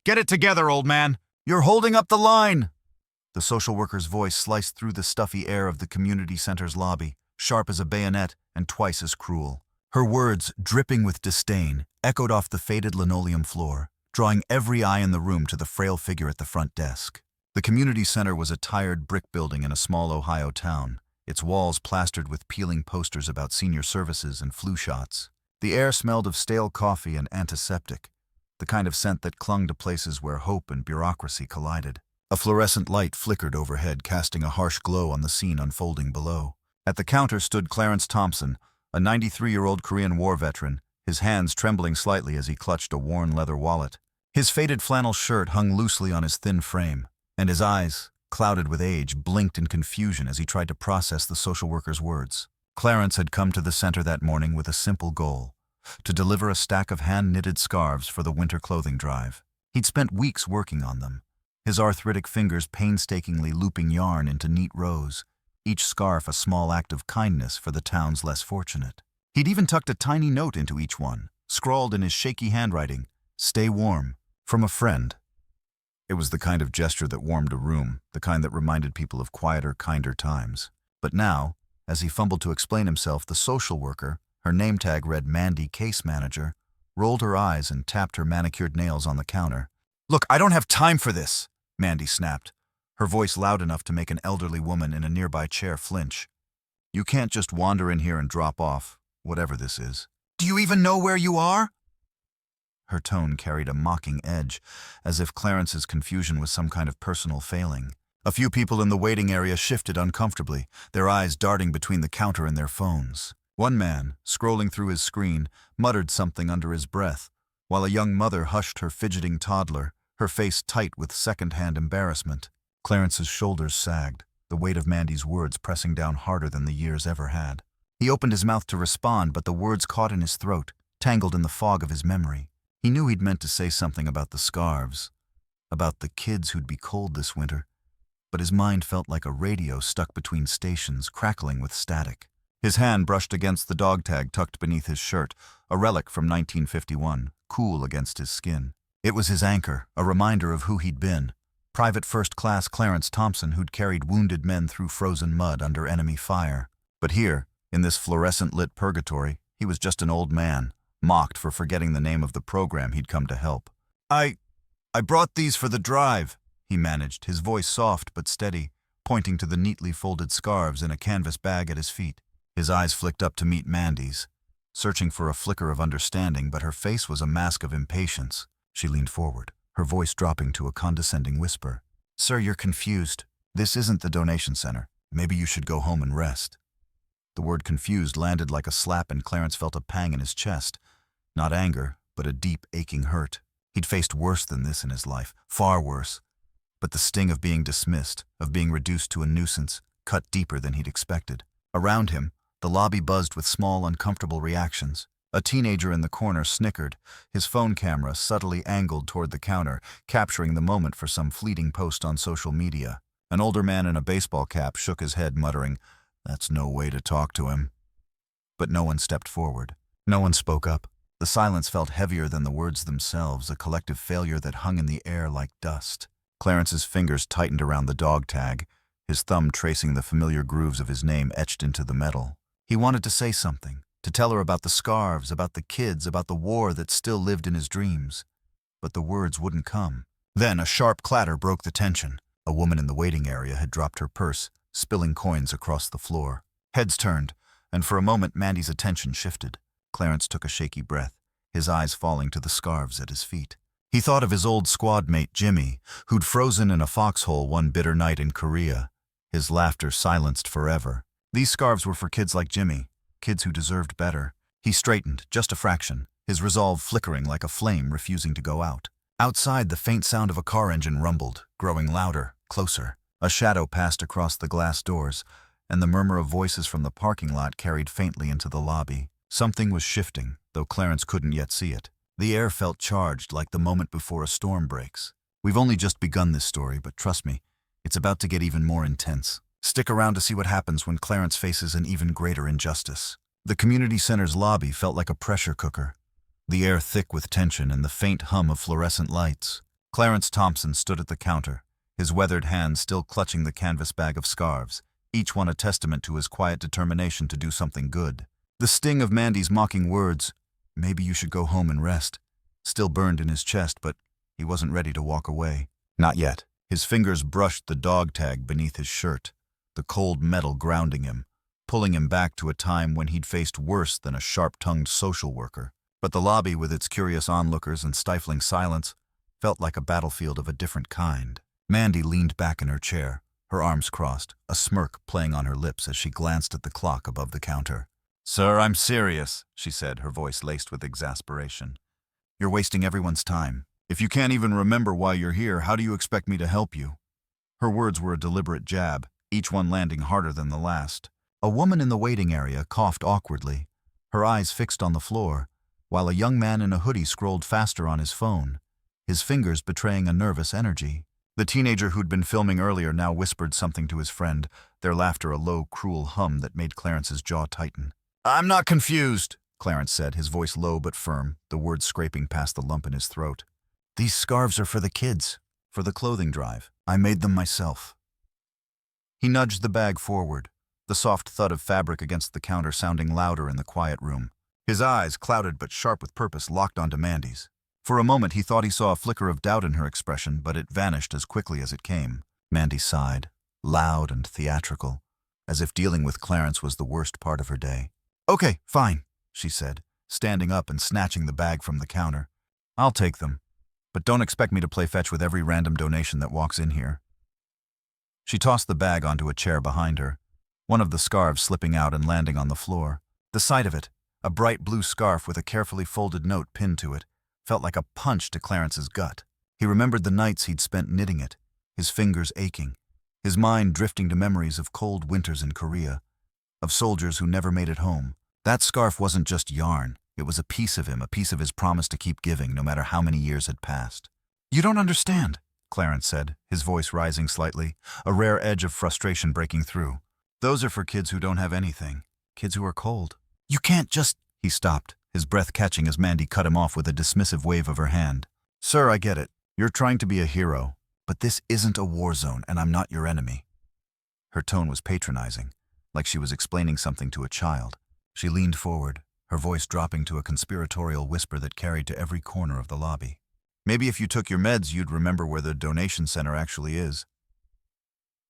Get it together, old man. You're holding up the line. The social worker's voice sliced through the stuffy air of the community center's lobby, sharp as a bayonet and twice as cruel. Her words, dripping with disdain, echoed off the faded linoleum floor, drawing every eye in the room to the frail figure at the front desk. The community center was a tired brick building in a small Ohio town, its walls plastered with peeling posters about senior services and flu shots. The air smelled of stale coffee and antiseptic, the kind of scent that clung to places where hope and bureaucracy collided. A fluorescent light flickered overhead, casting a harsh glow on the scene unfolding below. At the counter stood Clarence Thompson, a 93-year-old Korean War veteran, his hands trembling slightly as he clutched a worn leather wallet. His faded flannel shirt hung loosely on his thin frame, and his eyes, clouded with age, blinked in confusion as he tried to process the social worker's words. Clarence had come to the center that morning with a simple goal: to deliver a stack of hand-knitted scarves for the winter clothing drive. He'd spent weeks working on them, his arthritic fingers painstakingly looping yarn into neat rows, each scarf a small act of kindness for the town's less fortunate. He'd even tucked a tiny note into each one, scrawled in his shaky handwriting, "Stay warm, from a friend." It was the kind of gesture that warmed a room, the kind that reminded people of quieter, kinder times. But now, as he fumbled to explain himself, the social worker, her name tag read Mandy, case manager, rolled her eyes and tapped her manicured nails on the counter. "Look, I don't have time for this," Mandy snapped, her voice loud enough to make an elderly woman in a nearby chair flinch. "You can't just wander in here and drop off, whatever this is. Do you even know where you are?" Her tone carried a mocking edge, as if Clarence's confusion was some kind of personal failing. A few people in the waiting area shifted uncomfortably, their eyes darting between the counter and their phones. One man, scrolling through his screen, muttered something under his breath, while a young mother hushed her fidgeting toddler, her face tight with second-hand embarrassment. Clarence's shoulders sagged, the weight of Mandy's words pressing down harder than the years ever had. He opened his mouth to respond, but the words caught in his throat, tangled in the fog of his memory. He knew he'd meant to say something about the scarves, about the kids who'd be cold this winter, but his mind felt like a radio stuck between stations, crackling with static. His hand brushed against the dog tag tucked beneath his shirt, a relic from 1951, cool against his skin. It was his anchor, a reminder of who he'd been. Private First-Class Clarence Thompson, who'd carried wounded men through frozen mud under enemy fire. But here, in this fluorescent-lit purgatory, he was just an old man, mocked for forgetting the name of the program he'd come to help. I brought these for the drive," he managed, his voice soft but steady, pointing to the neatly folded scarves in a canvas bag at his feet. His eyes flicked up to meet Mandy's, searching for a flicker of understanding, but her face was a mask of impatience. She leaned forward, her voice dropping to a condescending whisper. "Sir, you're confused. This isn't the donation center. Maybe you should go home and rest." The word confused landed like a slap, and Clarence felt a pang in his chest. Not anger, but a deep, aching hurt. He'd faced worse than this in his life, far worse. But the sting of being dismissed, of being reduced to a nuisance, cut deeper than he'd expected. Around him, the lobby buzzed with small, uncomfortable reactions. A teenager in the corner snickered, his phone camera subtly angled toward the counter, capturing the moment for some fleeting post on social media. An older man in a baseball cap shook his head, muttering, "That's no way to talk to him." But no one stepped forward. No one spoke up. The silence felt heavier than the words themselves, a collective failure that hung in the air like dust. Clarence's fingers tightened around the dog tag, his thumb tracing the familiar grooves of his name etched into the metal. He wanted to say something, to tell her about the scarves, about the kids, about the war that still lived in his dreams. But the words wouldn't come. Then a sharp clatter broke the tension. A woman in the waiting area had dropped her purse, spilling coins across the floor. Heads turned, and for a moment Mandy's attention shifted. Clarence took a shaky breath, his eyes falling to the scarves at his feet. He thought of his old squad mate Jimmy, who'd frozen in a foxhole one bitter night in Korea, his laughter silenced forever. These scarves were for kids like Jimmy, kids who deserved better. He straightened, just a fraction, his resolve flickering like a flame refusing to go out. Outside, the faint sound of a car engine rumbled, growing louder, closer. A shadow passed across the glass doors, and the murmur of voices from the parking lot carried faintly into the lobby. Something was shifting, though Clarence couldn't yet see it. The air felt charged, like the moment before a storm breaks. We've only just begun this story, but trust me, it's about to get even more intense. Stick around to see what happens when Clarence faces an even greater injustice. The community center's lobby felt like a pressure cooker, the air thick with tension and the faint hum of fluorescent lights. Clarence Thompson stood at the counter, his weathered hands still clutching the canvas bag of scarves, each one a testament to his quiet determination to do something good. The sting of Mandy's mocking words, "Maybe you should go home and rest," still burned in his chest, but he wasn't ready to walk away. Not yet. His fingers brushed the dog tag beneath his shirt, the cold metal grounding him, pulling him back to a time when he'd faced worse than a sharp-tongued social worker. But the lobby, with its curious onlookers and stifling silence, felt like a battlefield of a different kind. Mandy leaned back in her chair, her arms crossed, a smirk playing on her lips as she glanced at the clock above the counter. "Sir, I'm serious," she said, her voice laced with exasperation. "You're wasting everyone's time. If you can't even remember why you're here, how do you expect me to help you?" Her words were a deliberate jab, each one landing harder than the last. A woman in the waiting area coughed awkwardly, her eyes fixed on the floor, while a young man in a hoodie scrolled faster on his phone, his fingers betraying a nervous energy. The teenager who'd been filming earlier now whispered something to his friend, their laughter a low, cruel hum that made Clarence's jaw tighten. "I'm not confused," Clarence said, his voice low but firm, the words scraping past the lump in his throat. "These scarves are for the kids, for the clothing drive. I made them myself." He nudged the bag forward, the soft thud of fabric against the counter sounding louder in the quiet room. His eyes, clouded but sharp with purpose, locked onto Mandy's. For a moment he thought he saw a flicker of doubt in her expression, but it vanished as quickly as it came. Mandy sighed, loud and theatrical, as if dealing with Clarence was the worst part of her day. "Okay, fine," she said, standing up and snatching the bag from the counter. "I'll take them. But don't expect me to play fetch with every random donation that walks in here." She tossed the bag onto a chair behind her, one of the scarves slipping out and landing on the floor. The sight of it, a bright blue scarf with a carefully folded note pinned to it, felt like a punch to Clarence's gut. He remembered the nights he'd spent knitting it, his fingers aching, his mind drifting to memories of cold winters in Korea, of soldiers who never made it home. That scarf wasn't just yarn. It was a piece of him, a piece of his promise to keep giving, no matter how many years had passed. "You don't understand," Clarence said, his voice rising slightly, a rare edge of frustration breaking through. "Those are for kids who don't have anything, kids who are cold. You can't just—" He stopped, his breath catching as Mandy cut him off with a dismissive wave of her hand. "Sir, I get it. You're trying to be a hero, but this isn't a war zone, and I'm not your enemy." Her tone was patronizing, like she was explaining something to a child. She leaned forward, her voice dropping to a conspiratorial whisper that carried to every corner of the lobby. "Maybe if you took your meds, you'd remember where the donation center actually is."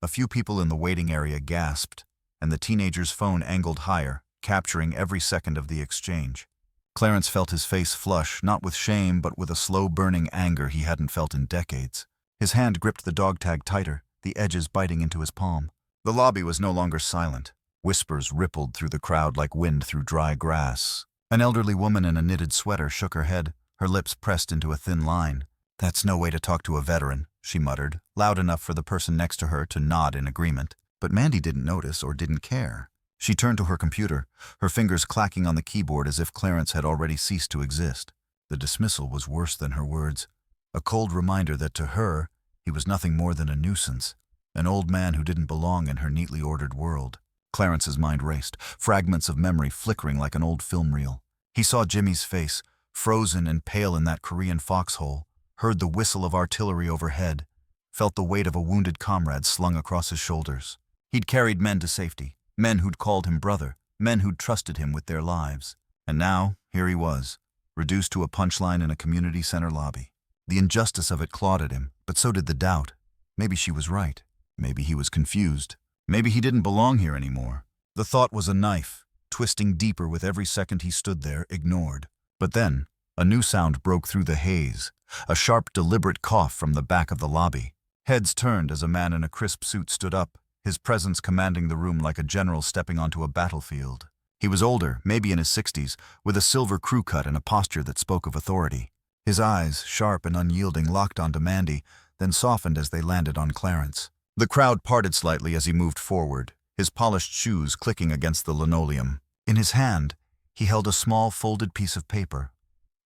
A few people in the waiting area gasped, and the teenager's phone angled higher, capturing every second of the exchange. Clarence felt his face flush, not with shame, but with a slow-burning anger he hadn't felt in decades. His hand gripped the dog tag tighter, the edges biting into his palm. The lobby was no longer silent. Whispers rippled through the crowd like wind through dry grass. An elderly woman in a knitted sweater shook her head, her lips pressed into a thin line. "That's no way to talk to a veteran," she muttered, loud enough for the person next to her to nod in agreement. But Mandy didn't notice or didn't care. She turned to her computer, her fingers clacking on the keyboard as if Clarence had already ceased to exist. The dismissal was worse than her words, a cold reminder that to her, he was nothing more than a nuisance, an old man who didn't belong in her neatly ordered world. Clarence's mind raced, fragments of memory flickering like an old film reel. He saw Jimmy's face, frozen and pale in that Korean foxhole, heard the whistle of artillery overhead, felt the weight of a wounded comrade slung across his shoulders. He'd carried men to safety, men who'd called him brother, men who'd trusted him with their lives. And now, here he was, reduced to a punchline in a community center lobby. The injustice of it clawed at him, but so did the doubt. Maybe she was right. Maybe he was confused. Maybe he didn't belong here anymore. The thought was a knife, twisting deeper with every second he stood there, ignored. But then, a new sound broke through the haze, a sharp, deliberate cough from the back of the lobby. Heads turned as a man in a crisp suit stood up, his presence commanding the room like a general stepping onto a battlefield. He was older, maybe in his 60s, with a silver crew cut and a posture that spoke of authority. His eyes, sharp and unyielding, locked onto Mandy, then softened as they landed on Clarence. The crowd parted slightly as he moved forward, his polished shoes clicking against the linoleum. In his hand, he held a small folded piece of paper.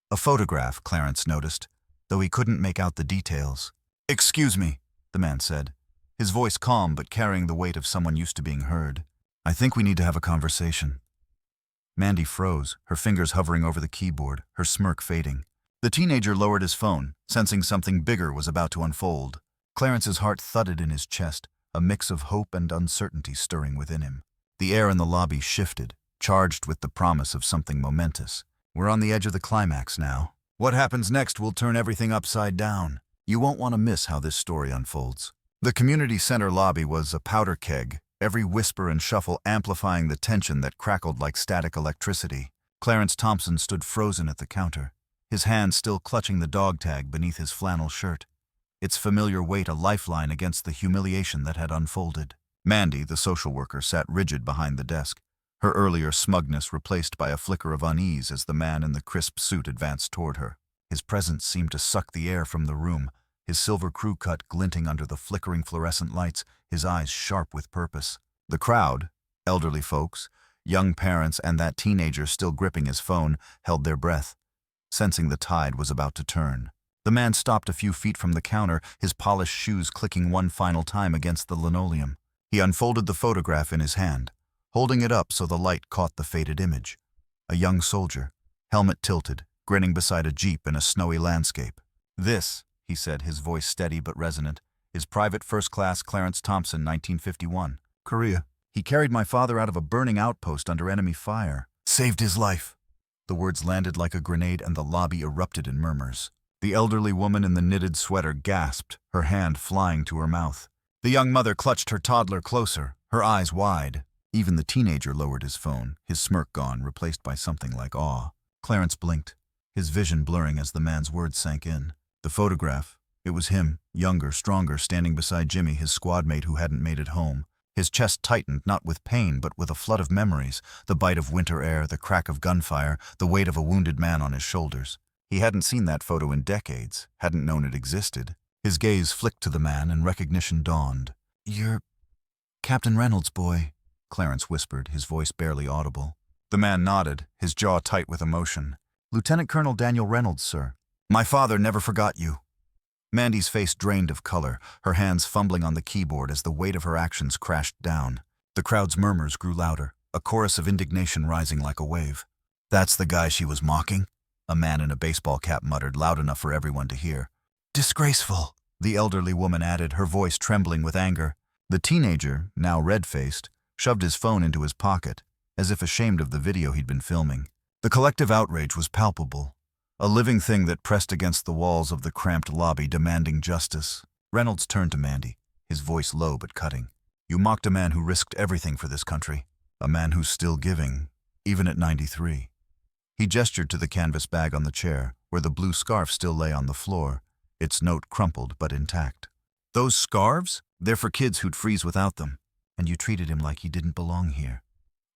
A photograph, Clarence noticed, though he couldn't make out the details. "Excuse me," the man said, his voice calm but carrying the weight of someone used to being heard. "I think we need to have a conversation." Mandy froze, her fingers hovering over the keyboard, her smirk fading. The teenager lowered his phone, sensing something bigger was about to unfold. Clarence's heart thudded in his chest, a mix of hope and uncertainty stirring within him. The air in the lobby shifted, charged with the promise of something momentous. We're on the edge of the climax now. What happens next will turn everything upside down. You won't want to miss how this story unfolds. The community center lobby was a powder keg, every whisper and shuffle amplifying the tension that crackled like static electricity. Clarence Thompson stood frozen at the counter, his hand still clutching the dog tag beneath his flannel shirt, its familiar weight a lifeline against the humiliation that had unfolded. Mandy, the social worker, sat rigid behind the desk, her earlier smugness replaced by a flicker of unease as the man in the crisp suit advanced toward her. His presence seemed to suck the air from the room, his silver crew cut glinting under the flickering fluorescent lights, his eyes sharp with purpose. The crowd, elderly folks, young parents, and that teenager still gripping his phone, held their breath, sensing the tide was about to turn. The man stopped a few feet from the counter, his polished shoes clicking one final time against the linoleum. He unfolded the photograph in his hand, holding it up so the light caught the faded image. A young soldier, helmet tilted, grinning beside a jeep in a snowy landscape. "This," he said, his voice steady but resonant, "is Private First Class Clarence Thompson, 1951. Korea. He carried my father out of a burning outpost under enemy fire. Saved his life." The words landed like a grenade and the lobby erupted in murmurs. The elderly woman in the knitted sweater gasped, her hand flying to her mouth. The young mother clutched her toddler closer, her eyes wide. Even the teenager lowered his phone, his smirk gone, replaced by something like awe. Clarence blinked, his vision blurring as the man's words sank in. The photograph, it was him, younger, stronger, standing beside Jimmy, his squad mate who hadn't made it home. His chest tightened, not with pain, but with a flood of memories, the bite of winter air, the crack of gunfire, the weight of a wounded man on his shoulders. He hadn't seen that photo in decades, hadn't known it existed. His gaze flicked to the man and recognition dawned. "You're Captain Reynolds' boy," Clarence whispered, his voice barely audible. The man nodded, his jaw tight with emotion. "Lieutenant Colonel Daniel Reynolds, sir. My father never forgot you." Mandy's face drained of color, her hands fumbling on the keyboard as the weight of her actions crashed down. The crowd's murmurs grew louder, a chorus of indignation rising like a wave. "That's the guy she was mocking?" a man in a baseball cap muttered, loud enough for everyone to hear. "Disgraceful," the elderly woman added, her voice trembling with anger. The teenager, now red-faced, shoved his phone into his pocket, as if ashamed of the video he'd been filming. The collective outrage was palpable, a living thing that pressed against the walls of the cramped lobby demanding justice. Reynolds turned to Mandy, his voice low but cutting. "You mocked a man who risked everything for this country, a man who's still giving, even at 93. He gestured to the canvas bag on the chair, where the blue scarf still lay on the floor, its note crumpled but intact. "Those scarves? They're for kids who'd freeze without them. And you treated him like he didn't belong here."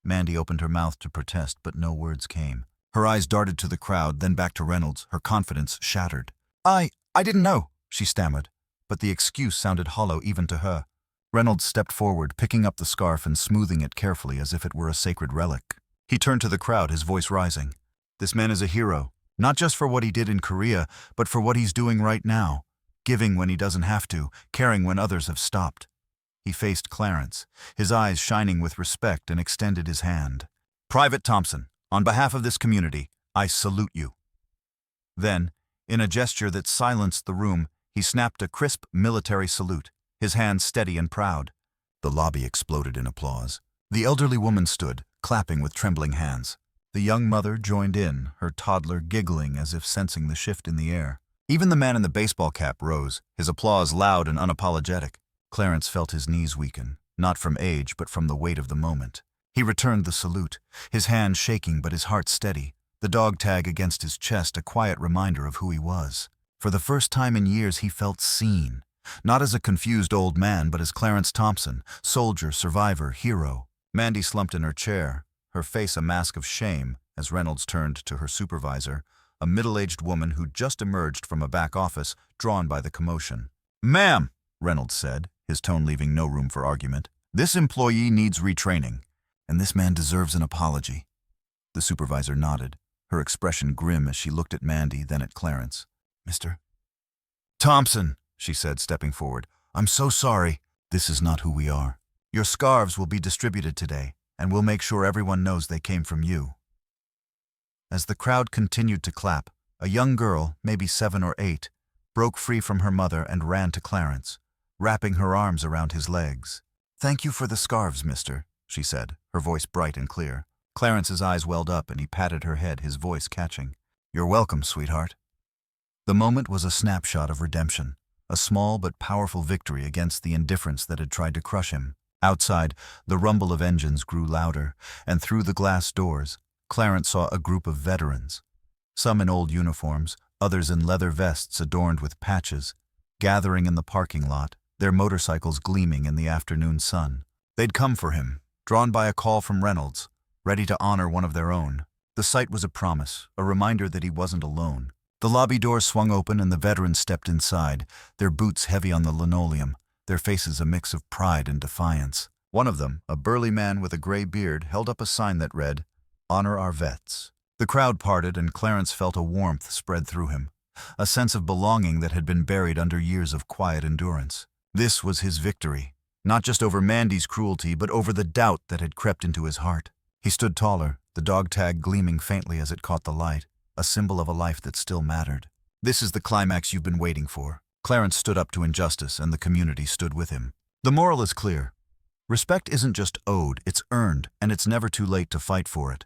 Mandy opened her mouth to protest, but no words came. Her eyes darted to the crowd, then back to Reynolds, her confidence shattered. I didn't know," she stammered, but the excuse sounded hollow even to her. Reynolds stepped forward, picking up the scarf and smoothing it carefully as if it were a sacred relic. He turned to the crowd, his voice rising. "This man is a hero, not just for what he did in Korea, but for what he's doing right now, giving when he doesn't have to, caring when others have stopped." He faced Clarence, his eyes shining with respect, and extended his hand. "Private Thompson, on behalf of this community, I salute you." Then, in a gesture that silenced the room, he snapped a crisp military salute, his hands steady and proud. The lobby exploded in applause. The elderly woman stood, clapping with trembling hands. The young mother joined in, her toddler giggling as if sensing the shift in the air. Even the man in the baseball cap rose, his applause loud and unapologetic. Clarence felt his knees weaken, not from age but from the weight of the moment. He returned the salute, his hand shaking but his heart steady, the dog tag against his chest a quiet reminder of who he was. For the first time in years he felt seen, not as a confused old man but as Clarence Thompson, soldier, survivor, hero. Mandy slumped in her chair, her face a mask of shame, as Reynolds turned to her supervisor, a middle-aged woman who'd just emerged from a back office, drawn by the commotion. "Ma'am," Reynolds said, his tone leaving no room for argument, "this employee needs retraining, and this man deserves an apology." The supervisor nodded, her expression grim as she looked at Mandy, then at Clarence. "Mr. Thompson," she said, stepping forward, "I'm so sorry. This is not who we are. Your scarves will be distributed today, and we'll make sure everyone knows they came from you." As the crowd continued to clap, A young girl, maybe 7 or 8, broke free from her mother and ran to Clarence, wrapping her arms around his legs. "Thank you for the scarves, mister," she said, her voice bright and clear. Clarence's eyes welled up and he patted her head, his voice catching. "You're welcome, sweetheart." The moment was a snapshot of redemption, a small but powerful victory against the indifference that had tried to crush him. Outside, the rumble of engines grew louder, and through the glass doors, Clarence saw a group of veterans. Some in old uniforms, others in leather vests adorned with patches, gathering in the parking lot, their motorcycles gleaming in the afternoon sun. They'd come for him, drawn by a call from Reynolds, ready to honor one of their own. The sight was a promise, a reminder that he wasn't alone. The lobby doors swung open and the veterans stepped inside, their boots heavy on the linoleum, their faces a mix of pride and defiance. One of them, a burly man with a gray beard, held up a sign that read, "Honor our vets." The crowd parted and Clarence felt a warmth spread through him, a sense of belonging that had been buried under years of quiet endurance. This was his victory, not just over Mandy's cruelty, but over the doubt that had crept into his heart. He stood taller, the dog tag gleaming faintly as it caught the light, a symbol of a life that still mattered. "This is the climax you've been waiting for." Clarence stood up to injustice, and the community stood with him. The moral is clear. Respect isn't just owed, it's earned, and it's never too late to fight for it.